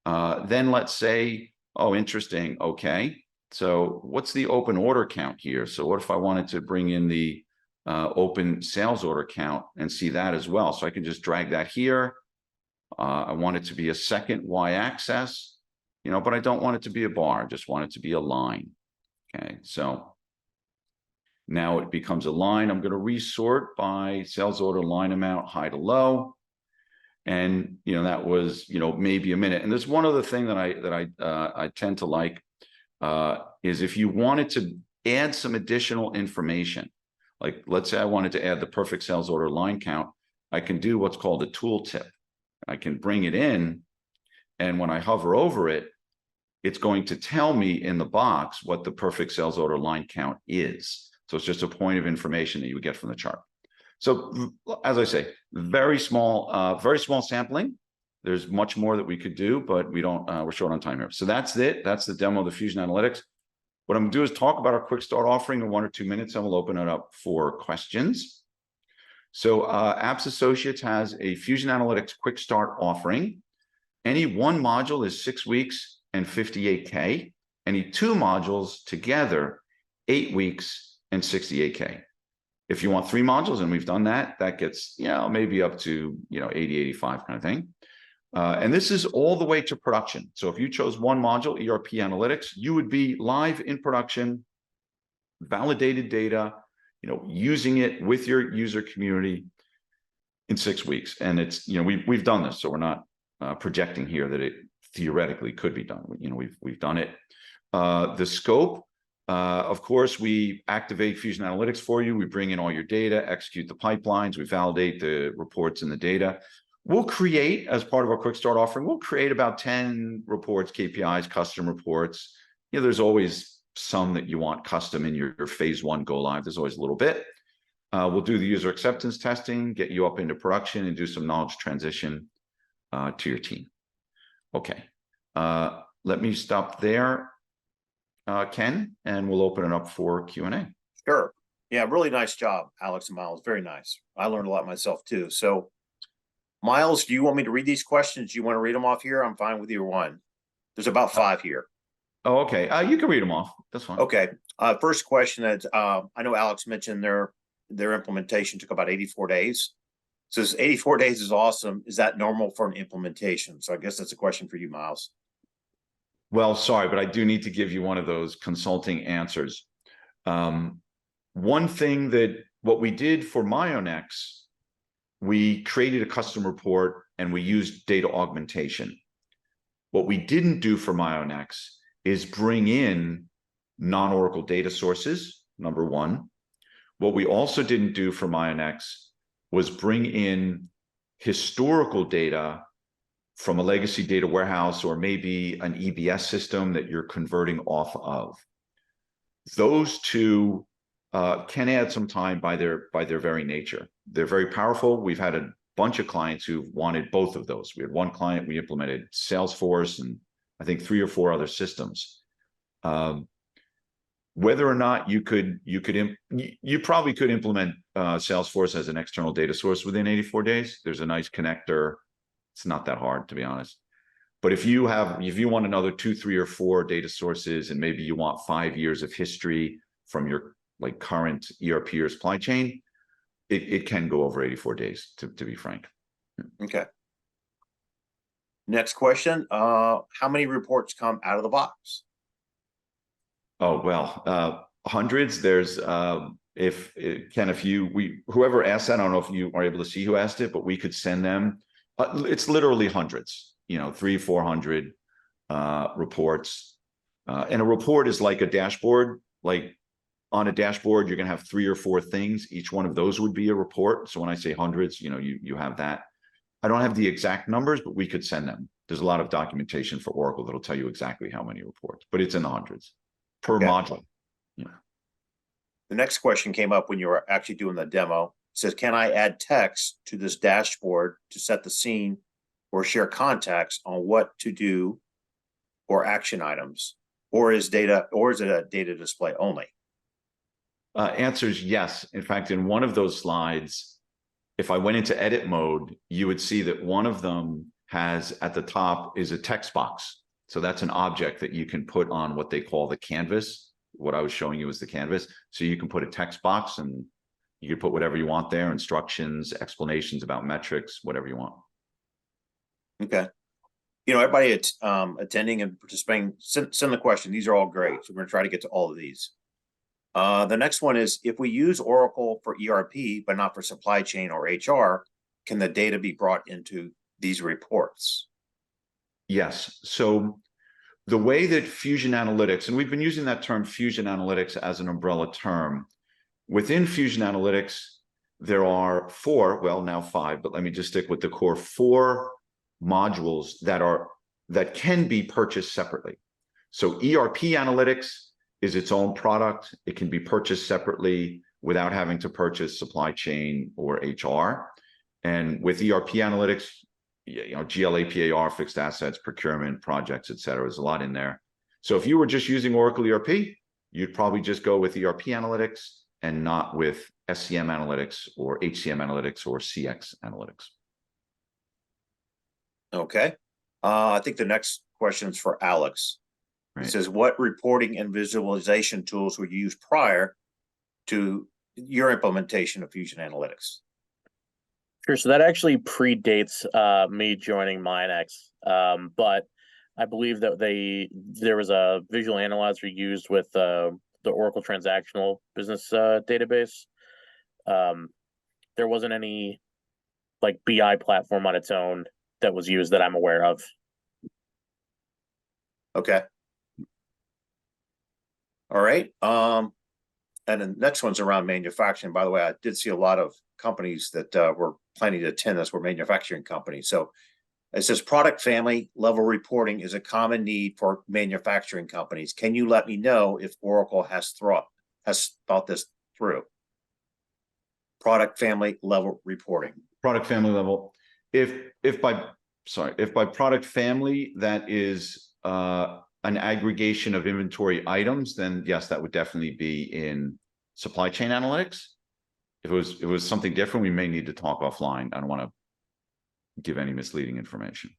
S2: Then let's say, oh, interesting. Okay, so what's the open order count here? So what if I wanted to bring in the open sales order count and see that as well? So I can just drag that here. I want it to be a second y-axis. But I don't want it to be a bar. I just want it to be a line. Okay, so now it becomes a line. I'm going to resort by sales order line amount, high to low. And, that was, maybe a minute. And there's one other thing that I tend to like is if you wanted to add some additional information, like let's say I wanted to add the perfect sales order line count, I can do what's called a tooltip. I can bring it in, and when I hover over it, it's going to tell me in the box what the perfect sales order line count is. So it's just a point of information that you would get from the chart. So as I say, very small sampling. There's much more that we could do, but we're short on time here. So that's it. That's the demo of the Fusion Analytics. What I'm going to do is talk about our quick start offering in 1 or 2 minutes, and we'll open it up for questions. So Apps Associates has a Fusion Analytics quick start offering. Any one module is 6 weeks and $58K. Any 2 modules together, 8 weeks and $68K. If you want 3 modules, and we've done that, that gets, maybe up to, 80, 85 kind of thing. And this is all the way to production. So if you chose one module, ERP Analytics, you would be live in production, validated data, using it with your user community in 6 weeks. And it's, we've done this, so we're not projecting here that it theoretically could be done. We've done it. The scope, of course, we activate Fusion Analytics for you. We bring in all your data, execute the pipelines, we validate the reports and the data. We'll create, as part of our quick start offering, we'll create about 10 reports, KPIs, custom reports. There's always some that you want custom in your phase 1 go live. There's always a little bit. We'll do the user acceptance testing, get you up into production, and do some knowledge transition to your team. Okay, let me stop there, Ken, and we'll open it up for Q&A.
S1: Sure. Yeah, really nice job, Alex and Miles. Very nice. I learned a lot myself too. So, Miles, do you want me to read these questions? Do you want to read them off here? I'm fine with either one. There's about 5 here.
S2: Oh, okay. You can read them off. That's fine.
S1: Okay. First question is, I know Alex mentioned their implementation took about 84 days. So 84 days is awesome. Is that normal for an implementation? So I guess that's a question for you, Miles.
S2: Well, sorry, but I do need to give you one of those consulting answers. One thing what we did for Myonex, we created a custom report and we used data augmentation. What we didn't do for Myonex is bring in non-Oracle data sources, number one. What we also didn't do for Myonex was bring in historical data from a legacy data warehouse or maybe an EBS system that you're converting off of. Those two can add some time by their very nature. They're very powerful. We've had a bunch of clients who've wanted both of those. We had one client, we implemented Salesforce and I think 3 or 4 other systems. Whether or not you probably could implement Salesforce as an external data source within 84 days. There's a nice connector. It's not that hard, to be honest. But if you want another 2, 3, or 4 data sources, and maybe you want 5 years of history from your current ERP or supply chain, it can go over 84 days, to be frank.
S1: Okay. Next question. How many reports come out of the box?
S2: Oh, well, hundreds. There's whoever asked that, I don't know if you are able to see who asked it, but we could send them. It's literally hundreds, 300-400 reports. And a report is like a dashboard. Like on a dashboard, you're going to have 3 or 4 things. Each one of those would be a report. So when I say hundreds, you have that. I don't have the exact numbers, but we could send them. There's a lot of documentation for Oracle that'll tell you exactly how many reports, but it's in the hundreds per module.
S1: The next question came up when you were actually doing the demo. says, can I add text to this dashboard to set the scene or share context on what to do or action items? Or is it a data display only?
S2: Answer is yes. In fact, in one of those slides, if I went into edit mode, you would see that one of them has at the top is a text box. So that's an object that you can put on what they call the canvas. What I was showing you is the canvas. So you can put a text box and you can put whatever you want there, instructions, explanations about metrics, whatever you want.
S1: Okay. You know, everybody attending and participating, send the question. These are all great. So we're going to try to get to all of these. The next one is, if we use Oracle for ERP, but not for supply chain or HR, can the data be brought into these reports?
S2: Yes. So the way that Fusion Analytics, and we've been using that term Fusion Analytics as an umbrella term, within Fusion Analytics, there are four, well, now five, but let me just stick with the core four modules that can be purchased separately. So ERP Analytics is its own product. It can be purchased separately without having to purchase supply chain or HR. And with ERP Analytics, you know, GLA, PAR, fixed assets, procurement, projects, et cetera, there's a lot in there. So if you were just using Oracle ERP, you'd probably just go with ERP Analytics and not with SCM Analytics or HCM Analytics or CX Analytics.
S1: Okay. I think the next question is for Alex.
S2: Right.
S1: It says, what reporting and visualization tools were used prior to your implementation of Fusion Analytics?
S3: Sure. So that actually predates me joining Myonex, but I believe that there was a visual analyzer used with the Oracle Transactional Business Database. There wasn't any like BI platform on its own that was used that I'm aware of.
S1: Okay. All right. And the next one's around manufacturing. By the way, I did see a lot of companies that were planning to attend this were manufacturing companies. So it says product family level reporting is a common need for manufacturing companies. Can you let me know if Oracle has thought this through? Product family level reporting.
S2: Product family level. If by product family that is an aggregation of inventory items, then yes, that would definitely be in supply chain analytics. If it was something different, we may need to talk offline. I don't want to give any misleading information.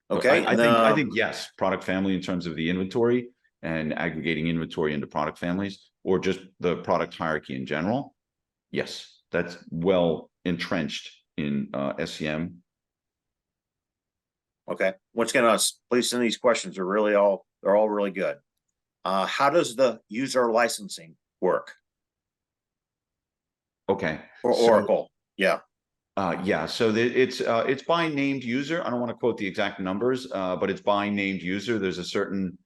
S1: Okay.
S2: I think yes, product family in terms of the inventory and aggregating inventory into product families, or just the product hierarchy in general. Yes, that's well entrenched in SCM.
S1: Okay. Once again, please send these questions. They're all really good. How does the user licensing work?
S2: Okay.
S1: For Oracle. Yeah.
S2: Yeah. So it's by named user. I don't want to quote the exact numbers, but it's by named user. There's a certain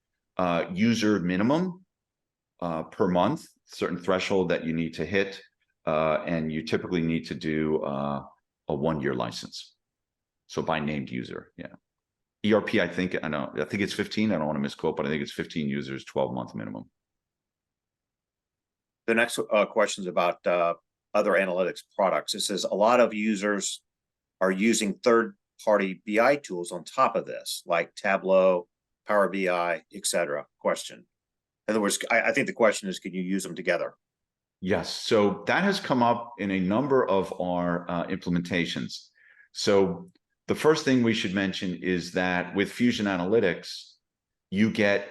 S2: user minimum per month, certain threshold that you need to hit, and you typically need to do a 1-year license. So by named user, yeah. ERP, I think it's 15. I don't want to misquote, but I think it's 15 users, 12-month minimum.
S1: The next question is about other analytics products. It says a lot of users are using third-party BI tools on top of this, like Tableau, Power BI, etc. Question. In other words, I think the question is, can you use them together?
S2: Yes. So that has come up in a number of our implementations. So the first thing we should mention is that with Fusion Analytics, you get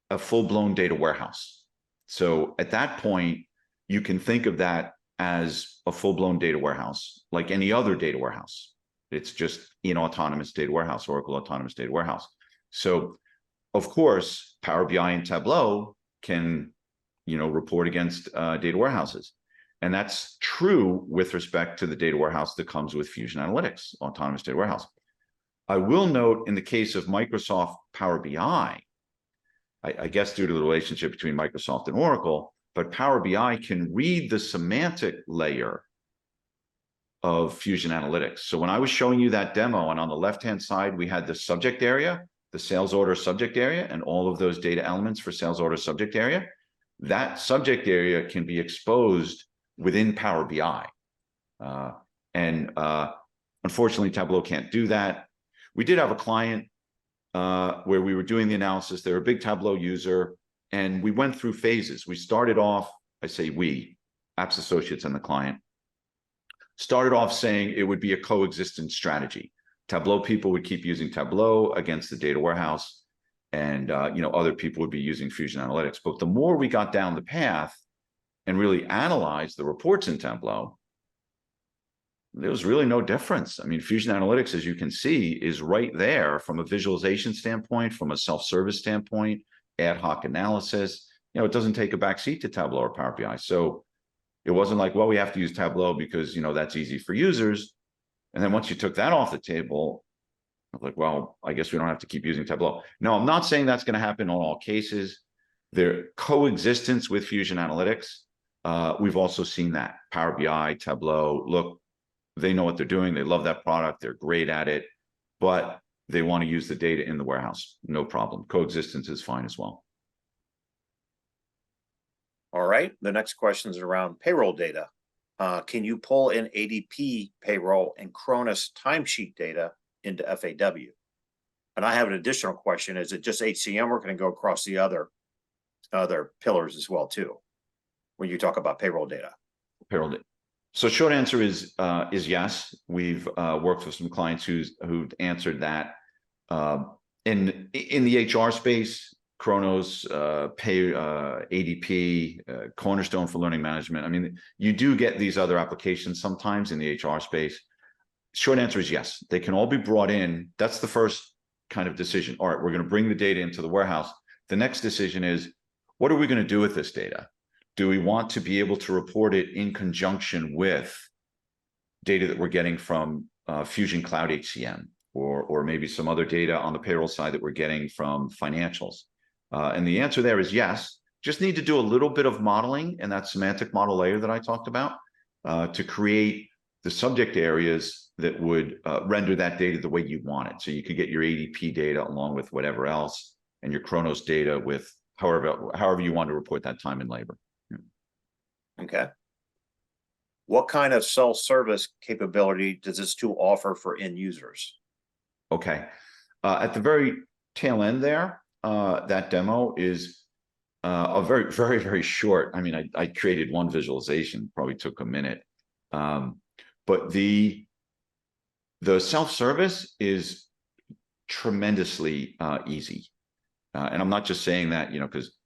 S2: a full-blown data warehouse. So at that point, you can think of that as a full-blown data warehouse, like any other data warehouse. It's just an autonomous data warehouse, Oracle Autonomous Data Warehouse. So, of course, Power BI and Tableau can, report against data warehouses. And that's true with respect to the data warehouse that comes with Fusion Analytics, Autonomous Data Warehouse. I will note in the case of Microsoft Power BI, I guess due to the relationship between Microsoft and Oracle, but Power BI can read the semantic layer of Fusion Analytics. So when I was showing you that demo, and on the left-hand side, we had the subject area, the sales order subject area, and all of those data elements for sales order subject area, that subject area can be exposed within Power BI. Unfortunately, Tableau can't do that. We did have a client where we were doing the analysis. They're a big Tableau user, and we went through phases. We started off, I say we, Apps Associates and the client, started off saying it would be a coexistence strategy. Tableau people would keep using Tableau against the data warehouse, and other people would be using Fusion Analytics. But the more we got down the path and really analyzed the reports in Tableau, there was really no difference. I mean, Fusion Analytics, as you can see, is right there from a visualization standpoint, from a self-service standpoint, ad hoc analysis. It doesn't take a backseat to Tableau or Power BI. So it wasn't like, well, we have to use Tableau because, that's easy for users. And then once you took that off the table, I was like, well, I guess we don't have to keep using Tableau. No, I'm not saying that's going to happen in all cases. Their coexistence with Fusion Analytics, we've also seen that. Power BI, Tableau, look, they know what they're doing. They love that product. They're great at it, but they want to use the data in the warehouse. No problem. Coexistence is fine as well.
S1: All right. The next question is around payroll data. Can you pull in ADP payroll and Kronos timesheet data into FAW? And I have an additional question. Is it just HCM? We're going to go across the other pillars as well, too, when you talk about payroll data.
S2: Payroll data. So short answer is yes. We've worked with some clients who've answered that. In the HR space, Kronos, ADP, Cornerstone for learning management. I mean, you do get these other applications sometimes in the HR space. Short answer is yes. They can all be brought in. That's the first kind of decision. All right, we're going to bring the data into the warehouse. The next decision is, what are we going to do with this data? Do we want to be able to report it in conjunction with data that we're getting from Fusion Cloud HCM, or maybe some other data on the payroll side that we're getting from financials? And the answer there is yes. Just need to do a little bit of modeling in that semantic model layer that I talked about to create the subject areas that would render that data the way you want it. So you could get your ADP data along with whatever else, and your Kronos data with however you want to report that time and labor.
S1: Okay. What kind of self-service capability does this tool offer for end users?
S2: Okay. At the very tail end there, that demo is a very, very, very short. I mean, I created one visualization, probably took a minute. But the self-service is tremendously easy. And I'm not just saying that, because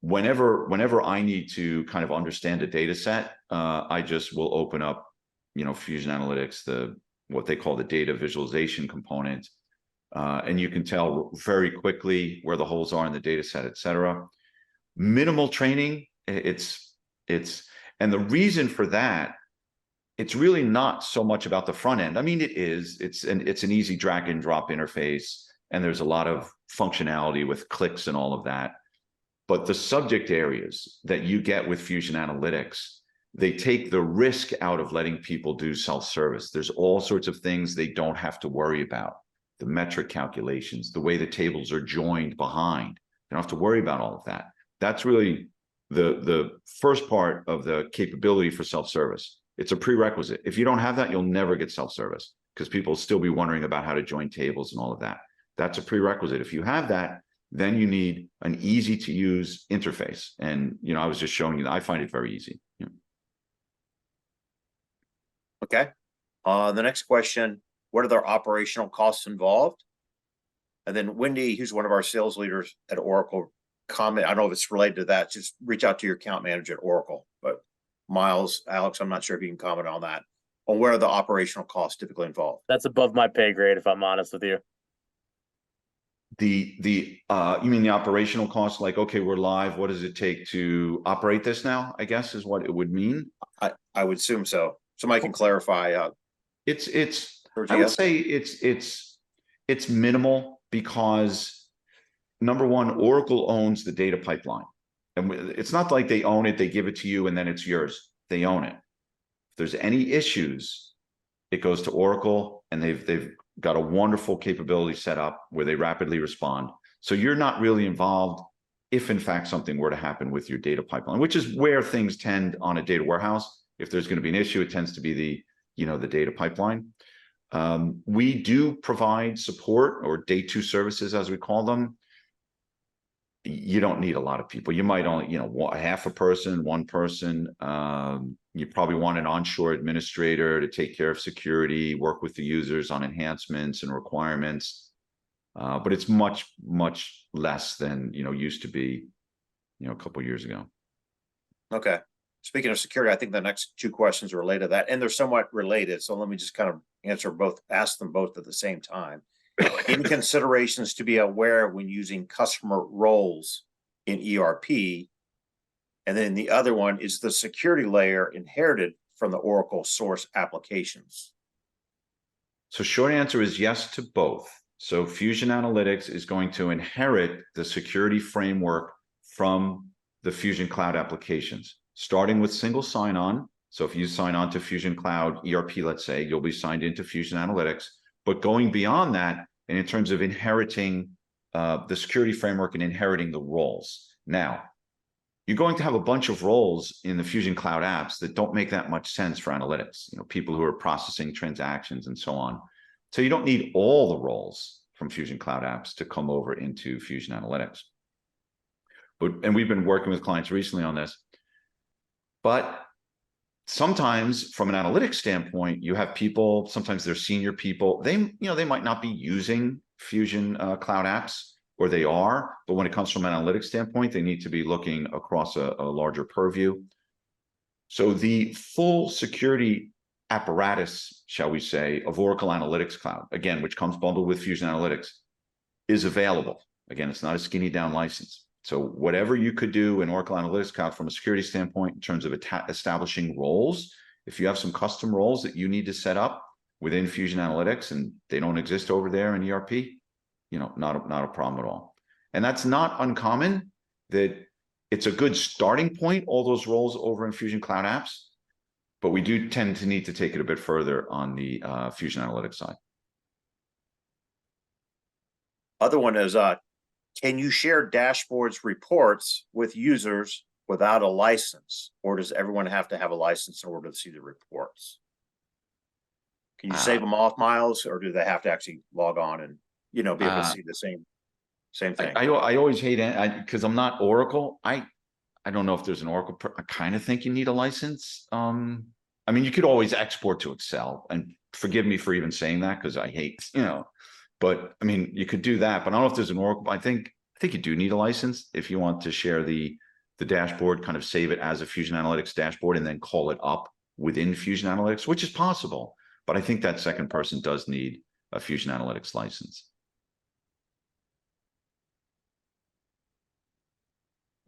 S2: whenever I need to kind of understand a data set, I just will open up, Fusion Analytics, what they call the data visualization component. And you can tell very quickly where the holes are in the data set, et cetera. Minimal training, and the reason for that, it's really not so much about the front end. I mean, it's an easy drag and drop interface, and there's a lot of functionality with clicks and all of that. But the subject areas that you get with Fusion Analytics, they take the risk out of letting people do self-service. There's all sorts of things they don't have to worry about. The metric calculations, the way the tables are joined behind. They don't have to worry about all of that. That's really the first part of the capability for self-service. It's a prerequisite. If you don't have that, you'll never get self-service, because people will still be wondering about how to join tables and all of that. That's a prerequisite. If you have that, then you need an easy to use interface. And, I was just showing you that I find it very easy.
S1: Okay. The next question, what are their operational costs involved? And then Wendy, who's one of our sales leaders at Oracle, comment. I don't know if it's related to that. Just reach out to your account manager at Oracle. But Miles, Alex, I'm not sure if you can comment on that. On where are the operational costs typically involved?
S3: That's above my pay grade, if I'm honest with you.
S2: You mean the operational costs? Like, okay, we're live. What does it take to operate this now? I guess is what it would mean.
S1: I would assume so. Somebody can clarify.
S2: I would say it's minimal, because number one, Oracle owns the data pipeline, and it's not like they own it, they give it to you, and then it's yours. They own it. If there's any issues, it goes to Oracle, and they've got a wonderful capability set up where they rapidly respond. So you're not really involved. if in fact something were to happen with your data pipeline, which is where things tend on a data warehouse. If there's going to be an issue, it tends to be the data pipeline. We do provide support, or day two services, as we call them. You don't need a lot of people. You might only, half a person, one person. You probably want an onshore administrator to take care of security, work with the users on enhancements and requirements. But it's much, much less than, used to be, a couple of years ago.
S1: Okay. Speaking of security, I think the next two questions are related to that, and they're somewhat related. So let me just kind of ask them both at the same time. Any considerations to be aware of when using customer roles in ERP? And then the other one is the security layer inherited from the Oracle source applications.
S2: So short answer is yes to both. So Fusion Analytics is going to inherit the security framework from the Fusion Cloud applications, starting with single sign-on. So if you sign on to Fusion Cloud ERP, let's say, you'll be signed into Fusion Analytics. But going beyond that, and in terms of inheriting the security framework and inheriting the roles. Now, you're going to have a bunch of roles in the Fusion Cloud apps that don't make that much sense for analytics, people who are processing transactions and so on. So you don't need all the roles from Fusion Cloud apps to come over into Fusion Analytics. And we've been working with clients recently on this. But sometimes from an analytics standpoint, you have people, sometimes they're senior people, they might not be using Fusion Cloud apps, or they are, but when it comes from an analytics standpoint, they need to be looking across a larger purview. So the full security apparatus, shall we say, of Oracle Analytics Cloud, again, which comes bundled with Fusion Analytics, is available. Again, it's not a skinny down license. So whatever you could do in Oracle Analytics Cloud from a security standpoint, in terms of establishing roles, if you have some custom roles that you need to set up within Fusion Analytics and they don't exist over there in ERP, not a problem at all. And that's not uncommon. That it's a good starting point, all those roles over in Fusion Cloud apps, but we do tend to need to take it a bit further on the Fusion Analytics side.
S1: Other one is, can you share dashboards reports with users without a license, or does everyone have to have a license in order to see the reports? Can you save them off, Miles, or do they have to actually log on and be able to see the same thing?
S2: I always hate it because I'm not Oracle. I don't know if there's an Oracle. I kind of think you need a license. I mean, you could always export to Excel, and forgive me for even saying that because I hate, but I mean, you could do that, but I don't know if there's an Oracle. I think you do need a license if you want to share the dashboard, kind of save it as a Fusion Analytics dashboard and then call it up within Fusion Analytics, which is possible. But I think that second person does need a Fusion Analytics license.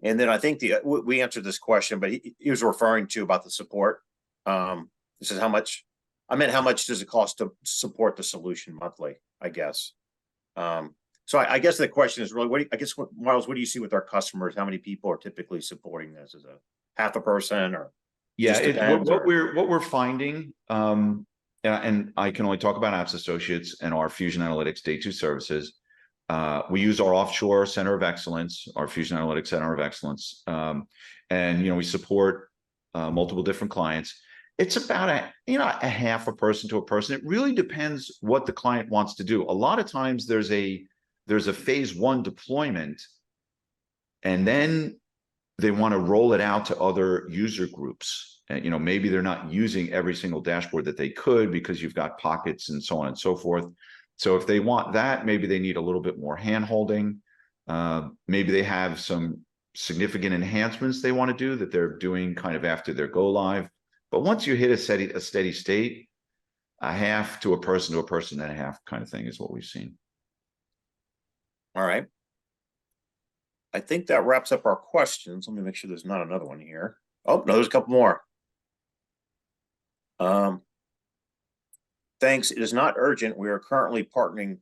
S1: And then I think we answered this question, but he was referring to about the support. This is how much does it cost to support the solution monthly, I guess. So I guess the question is really, Miles, what do you see with our customers? How many people are typically supporting this? Is it half a person, or?
S2: Yeah, what we're finding, and I can only talk about Apps Associates and our Fusion Analytics Day 2 services. We use our offshore center of excellence, our Fusion Analytics Center of Excellence, and we support multiple different clients. It's about a half a person to a person. It really depends what the client wants to do. A lot of times there's a phase one deployment, and then they want to roll it out to other user groups. And, maybe they're not using every single dashboard that they could because you've got pockets and so on and so forth. So if they want that, maybe they need a little bit more hand-holding. Maybe they have some significant enhancements they want to do that they're doing kind of after their go live. But once you hit a steady state, a half to a person and a half kind of thing is what we've seen.
S1: All right. I think that wraps up our questions. Let me make sure there's not another one here. Oh, no, there's a couple more. Thanks. It is not urgent. We are currently partnering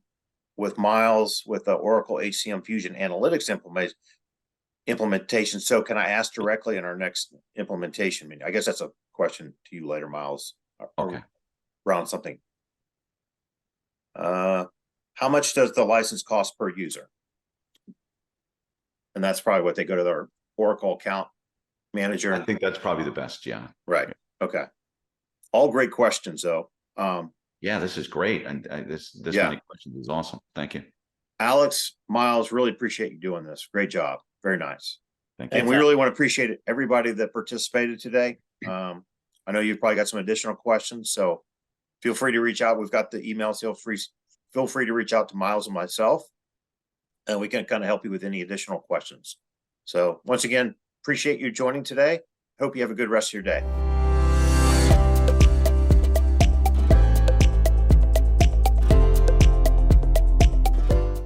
S1: with Miles with the Oracle HCM Fusion Analytics implementation. So can I ask directly in our next implementation meeting? I guess that's a question to you later, Miles.
S2: Okay.
S1: Around something. How much does the license cost per user? And that's probably what they go to their Oracle account manager.
S2: I think that's probably the best. Yeah.
S1: Right. Okay. All great questions though.
S2: Yeah, this is great. And this
S1: Yeah.
S2: many questions is awesome. Thank you.
S1: Alex, Miles, really appreciate you doing this. Great job. Very nice.
S2: Thank you.
S1: And we really want to appreciate everybody that participated today. I know you've probably got some additional questions, so feel free to reach out. We've got the emails. Feel free to reach out to Miles and myself, and we can kind of help you with any additional questions. So once again, appreciate you joining today. Hope you have a good rest of your day.